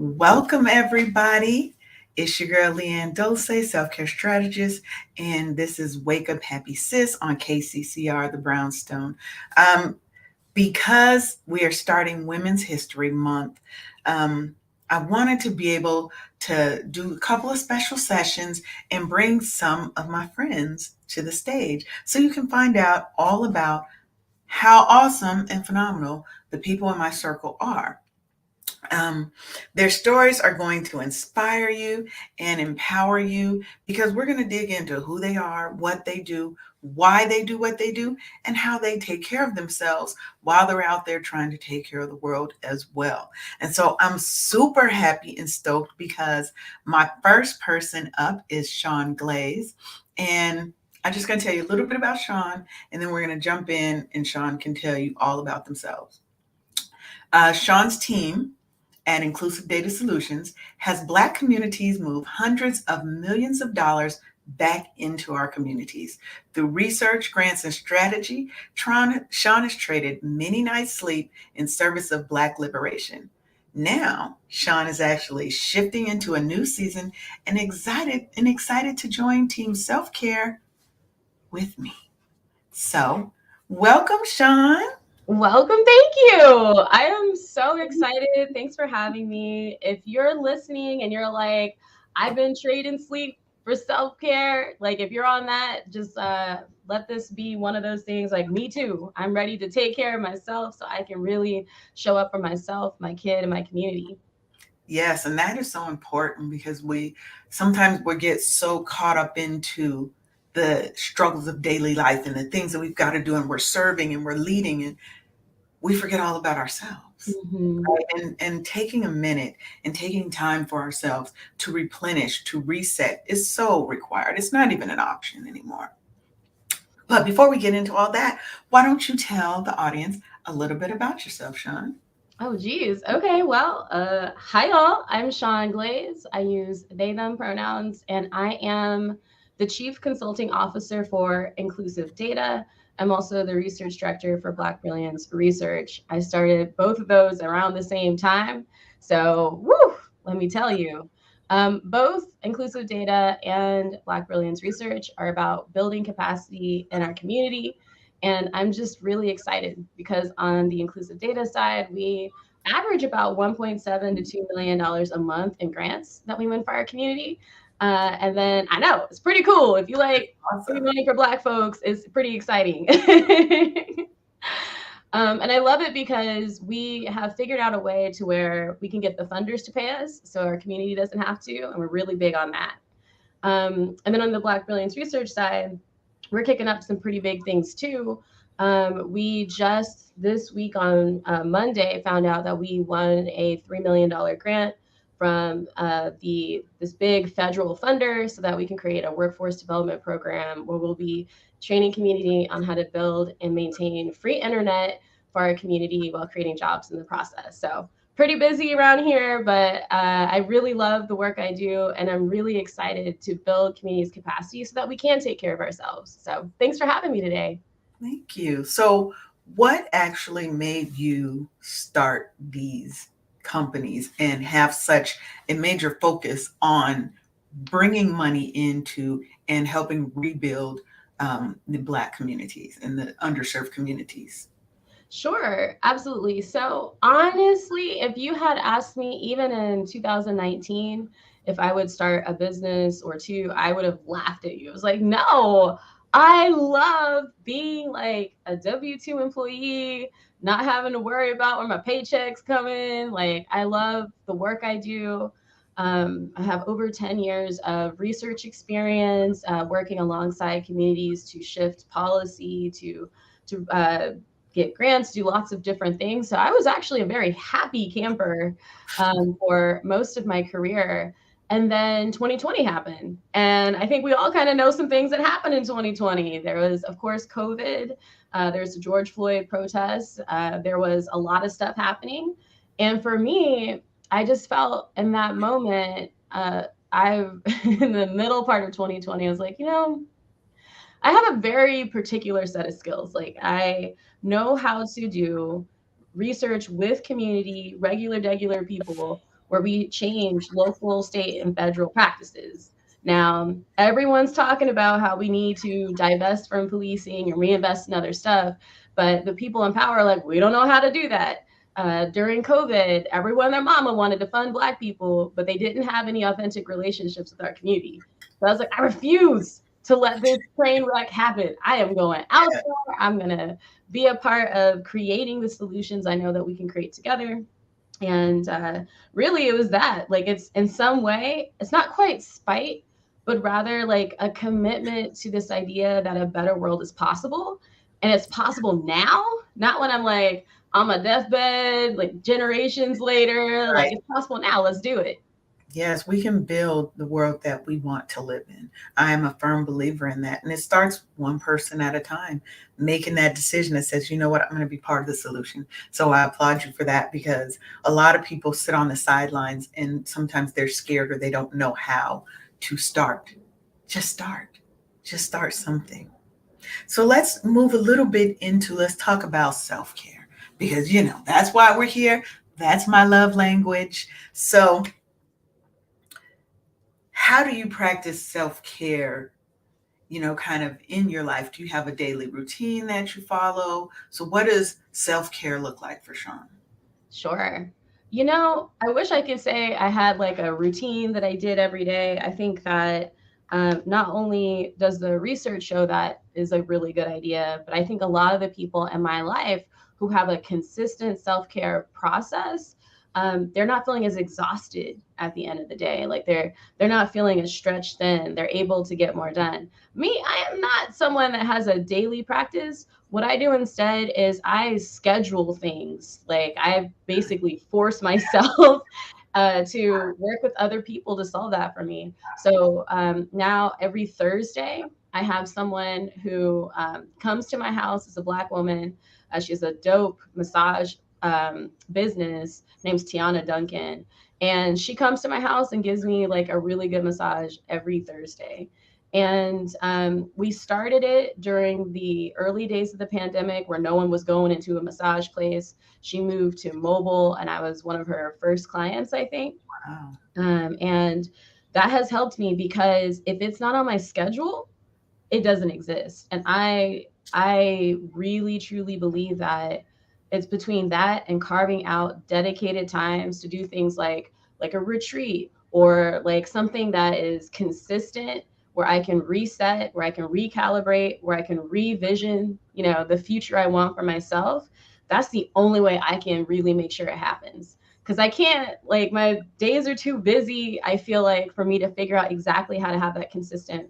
Welcome, everybody. It's your girl, LeAnne Dulce, self-care strategist, and this is Wake Up Happy Sis on KCCR, the Brownstone. Um, because we are starting Women's History Month, um, I wanted to be able to do a couple of special sessions and bring some of my friends to the stage so you can find out all about how awesome and phenomenal the people in my circle are. Um, their stories are going to inspire you and empower you because we're going to dig into who they are, what they do, why they do what they do, and how they take care of themselves while they're out there trying to take care of the world as well. And so I'm super happy and stoked because my first person up is Shaun Glaze. And I'm just going to tell you a little bit about Shaun, and then we're going to jump in, and Shaun can tell you all about themselves. Shaun's team and Inclusive Data Solutions has Black communities move hundreds of millions of dollars back into our communities. Through research, grants, and strategy, Shaun has traded many nights' sleep in service of Black liberation. Now, Shaun is actually shifting into a new season and excited to join Team Self Care with me. So, welcome, Shaun. Welcome. Thank you. I am so excited. Thanks for having me. If you're listening and you're like, I've been trading sleep for self-care, like if you're on that, just let this be one of those things like me too. I'm ready to take care of myself so I can really show up for myself, my kid, and my community. Yes, and that is so important because we sometimes we get so caught up into the struggles of daily life and the things that we've got to do, and we're serving and we're leading, and we forget all about ourselves. Mhm. Right? And taking a minute and taking time for ourselves to replenish, to reset is so required. It's not even an option anymore. But before we get into all that, why don't you tell the audience a little bit about yourself, Shaun? Oh, geez. Okay. Well, hi, all. I'm Shaun Glaze. I use they, them pronouns, and I am the Chief Consulting Officer for Inclusive Data. I'm also the Research Director for Black Brilliance Research. I started both of those around the same time. So, woo, let me tell you. Both Inclusive Data and Black Brilliance Research are about building capacity in our community, and I'm just really excited because on the inclusive data side, we average about 1.7 to $2 million a month in grants that we win for our community. And then I know it's pretty cool. If you like free Awesome. money for Black folks, it's pretty exciting. And I love it because we have figured out a way to where we can get the funders to pay us so our community doesn't have to. And we're really big on that. And then on the Black Brilliance Research side, we're kicking up some pretty big things too. We just this week on Monday found out that we won a $3 million grant from this big federal funder so that we can create a workforce development program where we'll be training community on how to build and maintain free internet for our community while creating jobs in the process. So pretty busy around here, but I really love the work I do, and I'm really excited to build community's capacity so that we can take care of ourselves. So thanks for having me today. Thank you. So, what actually made you start these companies and have such a major focus on bringing money into and helping rebuild the Black communities and the underserved communities? Sure, absolutely. So, honestly, if you had asked me even in 2019 if I would start a business or two, I would have laughed at you. I was like, no, I love being like a W 2 employee, not having to worry about where my paychecks come in. Like, I love the work I do. I have over 10 years of research experience working alongside communities to shift policy, to get grants, do lots of different things. So I was actually a very happy camper for most of my career. And then 2020 happened. And I think we all kind of know some things that happened in 2020. There was, of course, COVID. There's the George Floyd protests. There was a lot of stuff happening. And for me, I just felt in that moment, I in the middle part of 2020, I was like, I have a very particular set of skills. Like I know how to do research with community, regular people where we change local, state, and federal practices. Now, everyone's talking about how we need to divest from policing and reinvest in other stuff, but the people in power are like, we don't know how to do that. During COVID, everyone and their mama wanted to fund Black people, but they didn't have any authentic relationships with our community. So I was like, I refuse to let this train wreck happen. I am going out Yeah. there. I'm going to be a part of creating the solutions I know that we can create together. And really, it was that. Like, it's in some way, it's not quite spite, but rather like a commitment to this idea that a better world is possible. And it's possible now, not when I'm like on my deathbed, like generations later. Like, Right. it's possible now. Let's do it. Yes, we can build the world that we want to live in. I am a firm believer in that. And it starts one person at a time, making that decision that says, you know what, I'm going to be part of the solution. So I applaud you for that, because a lot of people sit on the sidelines and sometimes they're scared or they don't know how to start. Just start. Just start something. So let's move a little bit into, let's talk about self care, because, that's why we're here. That's my love language. So, how do you practice self care, kind of in your life? Do you have a daily routine that you follow? So, what does self care look like for Shaun? Sure. I wish I could say I had like a routine that I did every day. I think that not only does the research show that is a really good idea, but I think a lot of the people in my life who have a consistent self care process, they're not feeling as exhausted at the end of the day. Like they're not feeling as stretched thin. They're able to get more done. Me, I am not someone that has a daily practice. What I do instead is I schedule things. Like I basically force myself to work with other people to solve that for me. So now every Thursday, I have someone who comes to my house. It's a Black woman. She has a dope massage business named Tiana Duncan. And she comes to my house and gives me like a really good massage every Thursday. And we started it during the early days of the pandemic where no one was going into a massage place. She moved to mobile, and I was one of her first clients, I think. Wow. And that has helped me because if it's not on my schedule, it doesn't exist. And I really truly believe that it's between that and carving out dedicated times to do things like a retreat or like something that is consistent, where I can reset, where I can recalibrate, where I can revision, the future I want for myself. That's the only way I can really make sure it happens. Because I can't, like, my days are too busy, I feel like, for me to figure out exactly how to have that consistent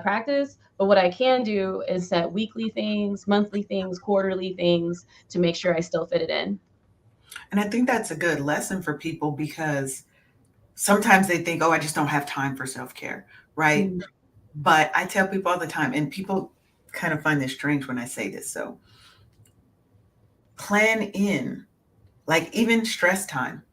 practice. But what I can do is set weekly things, monthly things, quarterly things to make sure I still fit it in. And I think that's a good lesson for people, because sometimes they think, oh, I just don't have time for self care, right? Mm. But I tell people all the time, and people kind of find this strange when I say this. So, plan in, like, even stress time.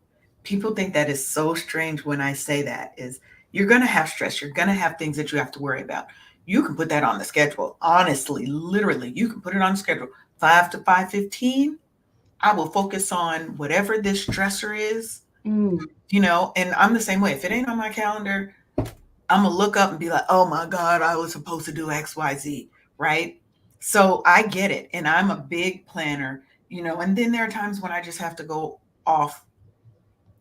People think that is so strange when I say that, is you're going to have stress. You're going to have things that you have to worry about. You can put that on the schedule. Honestly, literally, you can put it on the schedule. 5 to 5:15, I will focus on whatever this stressor is, Mm. and I'm the same way. If it ain't on my calendar, I'm gonna look up and be like, oh my God, I was supposed to do XYZ, right? So I get it. And I'm a big planner, and then there are times when I just have to go off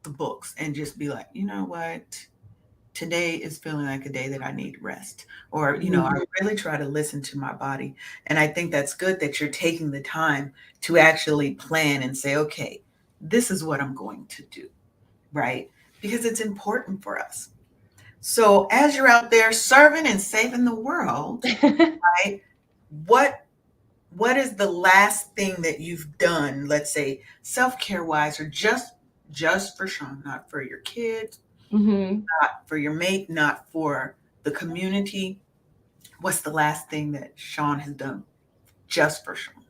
the books and just be like, you know what? Today is feeling like a day that I need rest. Or, Mhm. I really try to listen to my body. And I think that's good that you're taking the time to actually plan and say, okay, this is what I'm going to do, right? Because it's important for us. So as you're out there serving and saving the world, right? What what is the last thing that you've done, let's say self-care wise, or just for Shaun, not for your kids, Hmm. not for your mate, not for the community? What's the last thing that Shaun has done just for Shaun?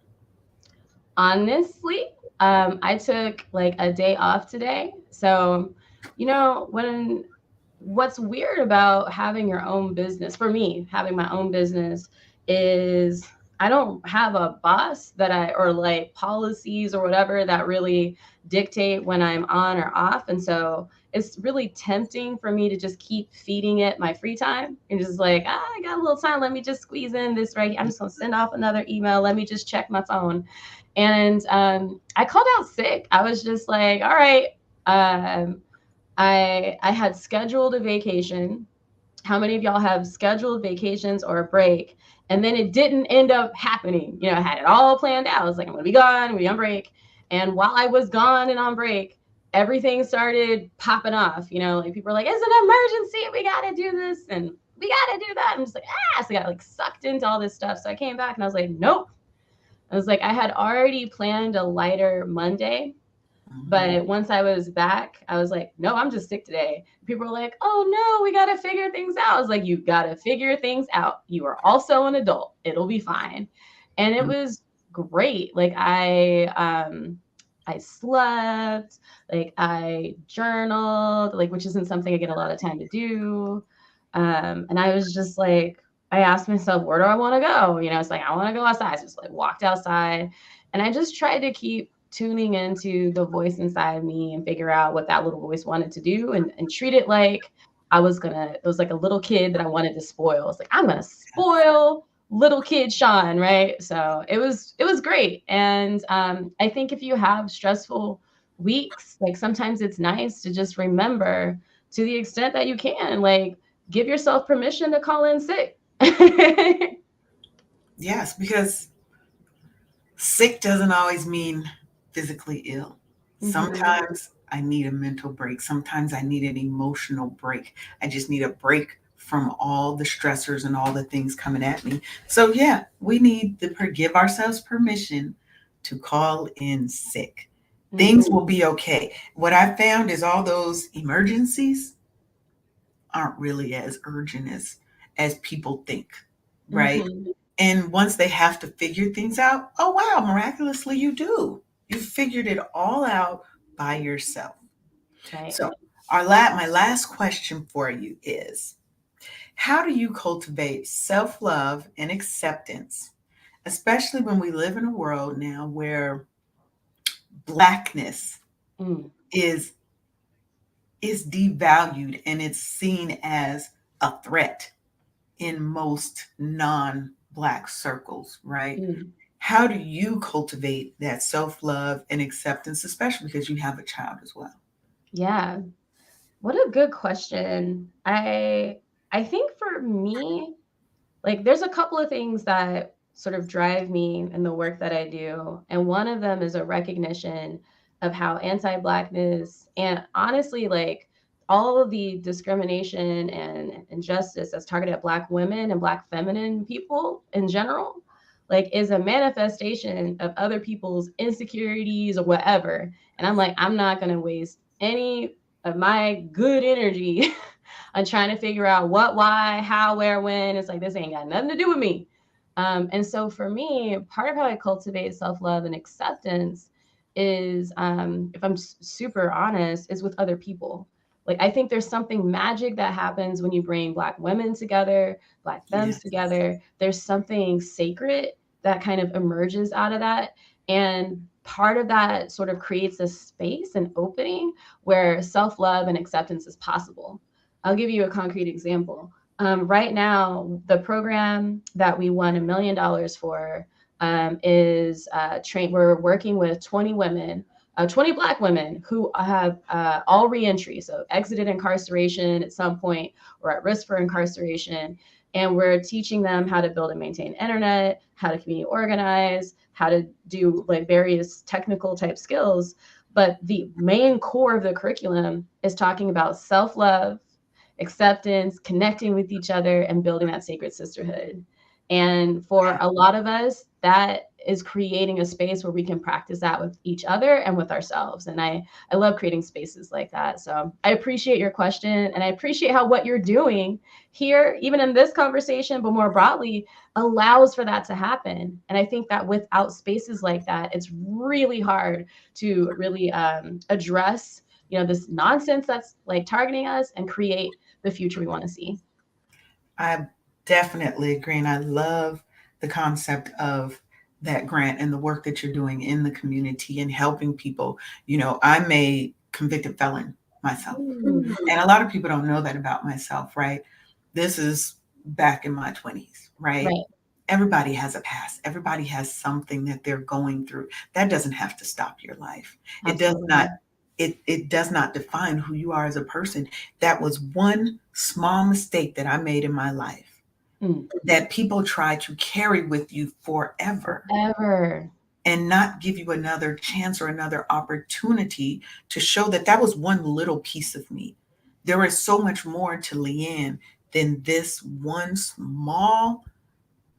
Honestly, I took like a day off today. So, when what's weird about having your own business, for me, having my own business is I don't have a boss that or like policies or whatever that really dictate when I'm on or off. And so it's really tempting for me to just keep feeding it my free time and just like, I got a little time. Let me just squeeze in this right here. I'm just going to send off another email. Let me just check my phone. And I called out sick. I was just like, all right. Um, I had scheduled a vacation. How many of y'all have scheduled vacations or a break and then it didn't end up happening? You know, I had it all planned out. I was like, I'm gonna be gone, I'm gonna be on break. And while I was gone and on break, everything started popping off. You know, like people were like, it's an emergency, we gotta do this and we gotta do that. I'm just like, so I got like sucked into all this stuff. So I came back and I was like, nope. I was like, I had already planned a lighter Monday. Mhm. But once I was back, I was like, no, I'm just sick today. People were like, oh no, we got to figure things out. I was like, you got to figure things out. You are also an adult. It'll be fine. And it was great. Like I slept, like I journaled, like which isn't something I get a lot of time to do. And I was just like, I asked myself, where do I want to go? You know, it's like I want to go outside. So I just like walked outside and I just tried to keep tuning into the voice inside me and figure out what that little voice wanted to do and treat it like it was like a little kid that I wanted to spoil. It's like, I'm gonna spoil little kid Shaun, right? So it was great. And I think if you have stressful weeks, like sometimes it's nice to just remember to the extent that you can, like give yourself permission to call in sick. Yes, because sick doesn't always mean physically ill. Hmm. Sometimes I need a mental break. Sometimes I need an emotional break. I just need a break from all the stressors and all the things coming at me. So, yeah, we need to give ourselves permission to call in sick. Things Hmm. will be okay. What I found is all those emergencies aren't really as urgent as people think, right? Hmm. And once they have to figure things out, oh wow, miraculously you do. You figured it all out by yourself. Right. So, my last question for you is, how do you cultivate self-love and acceptance, especially when we live in a world now where blackness Mm. is devalued and it's seen as a threat in most non-black circles, right? Mm. How do you cultivate that self-love and acceptance, especially because you have a child as well? Yeah. What a good question. I think for me, like there's a couple of things that sort of drive me in the work that I do, and one of them is a recognition of how anti-blackness and honestly like all of the discrimination and injustice that's targeted at black women and black feminine people in general like is a manifestation of other people's insecurities or whatever. And I'm like, I'm not going to waste any of my good energy on trying to figure out what, why, how, where, when. It's like, this ain't got nothing to do with me. And so for me, part of how I cultivate self love and acceptance is, if I'm super honest, is with other people. Like, I think there's something magic that happens when you bring Black women together, Black femmes Yes. together. There's something sacred that kind of emerges out of that. And part of that sort of creates a space, an opening where self love and acceptance is possible. I'll give you a concrete example. Right now, the program that we won $1 million for is train. We're working with 20 women, 20 Black women who have all reentry, so exited incarceration at some point or at risk for incarceration. And we're teaching them how to build and maintain internet, how to community organize, how to do like various technical type skills. But the main core of the curriculum is talking about self love, acceptance, connecting with each other, and building that sacred sisterhood. And for a lot of us, that is creating a space where we can practice that with each other and with ourselves. And I love creating spaces like that. So I appreciate your question and I appreciate how what you're doing here, even in this conversation, but more broadly, allows for that to happen. And I think that without spaces like that, it's really hard to really address this nonsense that's like targeting us and create the future we want to see. I definitely agree. And I love the concept of that grant and the work that you're doing in the community and helping people. I'm a convicted felon myself. Mm, And a lot of people don't know that about myself, right? This is back in my 20s, right? right. Everybody has a past. Everybody has something that they're going through. That doesn't have to stop your life. It does not Absolutely. it does not define who you are as a person. That was one small mistake that I made in my life Mm, that people try to carry with you forever forever. and not give you another chance or another opportunity to show that that was one little piece of me. There is so much more to LeAnne than this one small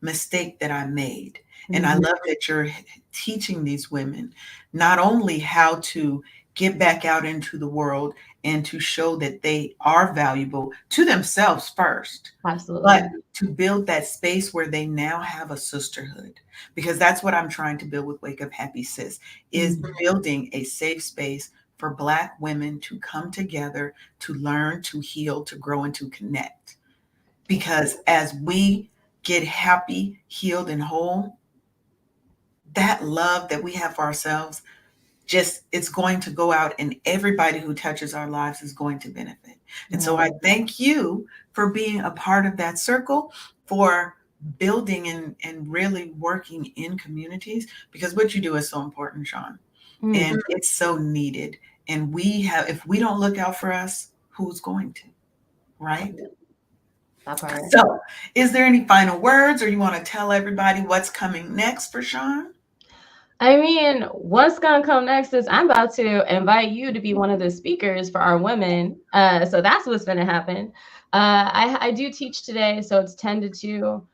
mistake that I made. And I Mhm. love that you're teaching these women not only how to get back out into the world and to show that they are valuable to themselves first, but Absolutely. to build that space where they now have a sisterhood, because that's what I'm trying to build with Wake Up Happy Sis, is Mm, building a safe space for Black women to come together, to learn, to heal, to grow, and to connect. Because as we get happy, healed, and whole, that love that we have for ourselves, just it's going to go out, and everybody who touches our lives is going to benefit. And so I right. thank you for being a part of that circle, for building and really working in communities, because what you do is so important, Shaun, Mm, and it's so needed. And if we don't look out for us, who's going to, right? that part. So, is there any final words, or you want to tell everybody what's coming next for Shaun? I mean, what's gonna come next is I'm about to invite you to be one of the speakers for our women. So that's what's gonna happen. I do teach today, so it's 10 to 2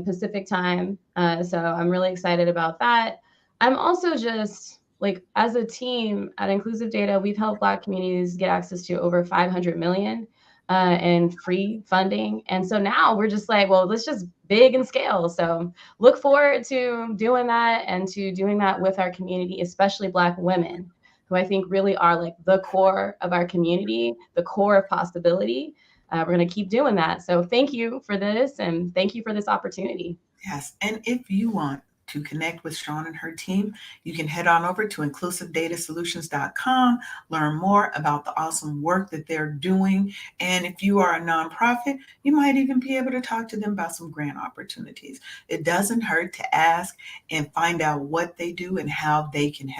Pacific time. So I'm really excited about that. I'm also just like, as a team at Inclusive Data, we've helped Black communities get access to over 500 million in free funding. And so now we're just like, well, let's just big and scale. So look forward to doing that and to doing that with our community, especially Black women, who I think really are like the core of our community, the core of possibility. We're going to keep doing that. So thank you for this, and thank you for this opportunity. Yes. And if you want to connect with Shaun and her team, you can head on over to inclusivedatasolutions.com, learn more about the awesome work that they're doing. And if you are a nonprofit, you might even be able to talk to them about some grant opportunities. It doesn't hurt to ask and find out what they do and how they can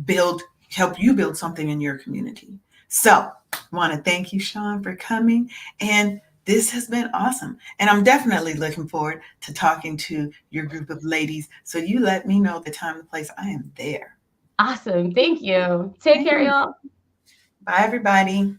build help you build something in your community. So, I want to thank you, Shaun, for coming. And this has been awesome. And I'm definitely looking forward to talking to your group of ladies. So you let me know the time and place. I am there. Awesome. Thank you. Take care, Hey, y'all. bye, everybody.